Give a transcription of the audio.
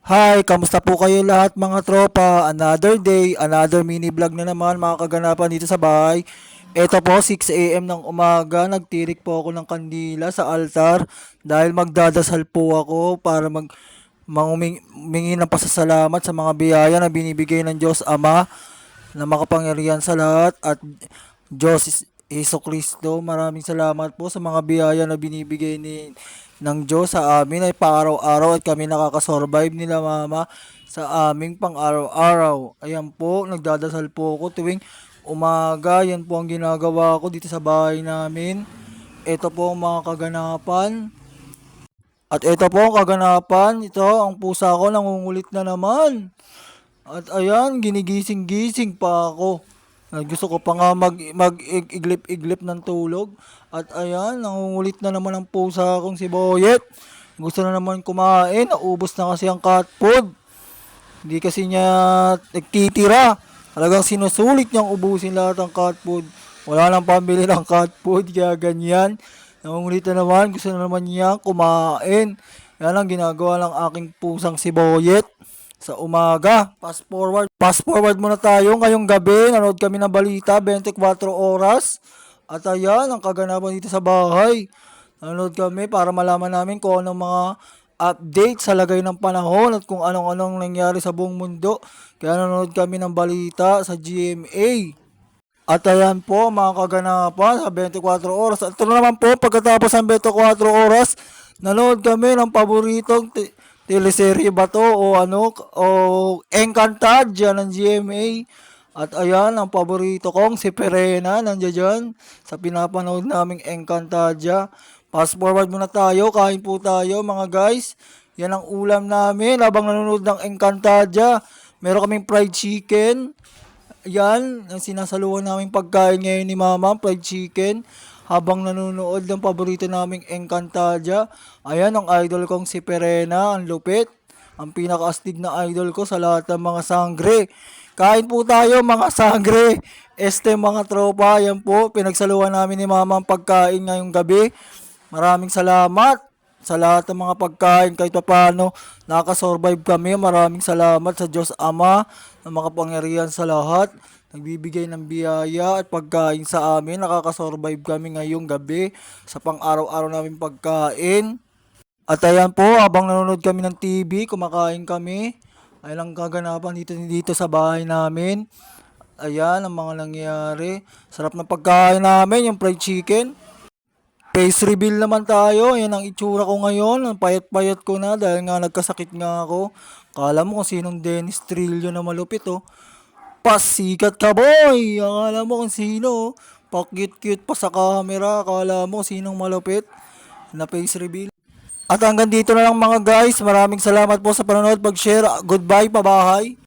Hi, kamusta po kayo lahat mga tropa? Another day, another mini vlog na naman mga kaganapan dito sa bahay. Ito po, 6 a.m. ng umaga, nagtirik po ako ng kandila sa altar dahil magdadasal po ako para mangumingi ng pasasalamat sa mga biyaya na binibigay ng Diyos Ama na makapangyarihan sa lahat at Heso Kristo. Maraming salamat po sa mga biyaya na binibigay ng Diyos sa amin ay pa-araw-araw at kami nakakasurvive nila mama sa aming pang-araw-araw. Ayan po, nagdadasal po ako tuwing umaga. Yan po ang ginagawa ko dito sa bahay namin. Ito po ang mga kaganapan. At ito po ang kaganapan. Ito, ang pusa ko nangungulit na naman. At ayan, ginigising-gising pa ako. Gusto ko pa nga mag-iglip-iglip ng tulog. At ayan, nangungulit na naman ang pusa kong si Boyet. Gusto na naman kumain. Naubos na kasi ang cat food. Hindi kasi niya nagtitira. Talagang sinusulit niyang ubusin lahat ng cat food. Wala nang pambili ng cat food. Kaya ganyan. Nangungulit na naman. Gusto na naman niya kumain. Yan ang ginagawa ng aking pusang si Boyet sa umaga. Fast forward muna tayo. Ngayong gabi, nanood kami ng balita, 24 oras. At ayan, ang kaganapan dito sa bahay. Nanood kami para malaman namin kung anong mga update sa lagay ng panahon at kung anong-anong nangyari sa buong mundo. Kaya nanood kami ng balita sa GMA. At ayan po mga kaganapan sa 24 oras. At ito na naman po pagkatapos ng 24 oras, nanood kami ng paboritong teleserye ba to o ano o Encantadia ng GMA. At ayan ang paborito kong si Perena nandiyan dyan sa pinapanood naming Encantadia. Fast forward muna tayo, kain po tayo mga guys. Yan ang ulam namin habang nanonood ng Encantadia. Meron kaming fried chicken. Yan, ang sinasaluhan naming pagkain ngayon ni Mama, fried chicken. Habang nanonood ng paborito naming Encantadia. Ayan, ang idol kong si Perena, ang lupit. Ang pinakaastig na idol ko sa lahat ng mga sangre. Kain po tayo mga sangre. Mga tropa, yan po, pinagsaluhan namin ni Mama ang pagkain ngayong gabi. Maraming salamat sa lahat ng mga pagkain kahit pa paano nakasurvive kami. Maraming salamat sa Diyos Ama na makapangyarihan sa lahat. Nagbibigay ng biyaya at pagkain sa amin. Nakakasurvive kami ngayong gabi sa pang-araw-araw namin pagkain. At ayan po, habang nanonood kami ng TV, kumakain kami. Ayan ang kaganapan dito sa bahay namin. Ayan ang mga nangyayari. Sarap ng pagkain namin, yung fried chicken. Face reveal naman tayo. Yan ang itsura ko ngayon. Ang payat-payat ko na dahil nga nagkasakit nga ako. Kala mo kung sinong Dennis Trillo na malupit oh. Pasikat ka boy! Akala mo kung sino. Pa-cute-cute pa sa camera. Akala mo sinong malupit na face reveal. At hanggang dito na lang mga guys. Maraming salamat po sa panonood. Pag-share. Goodbye, pabahay.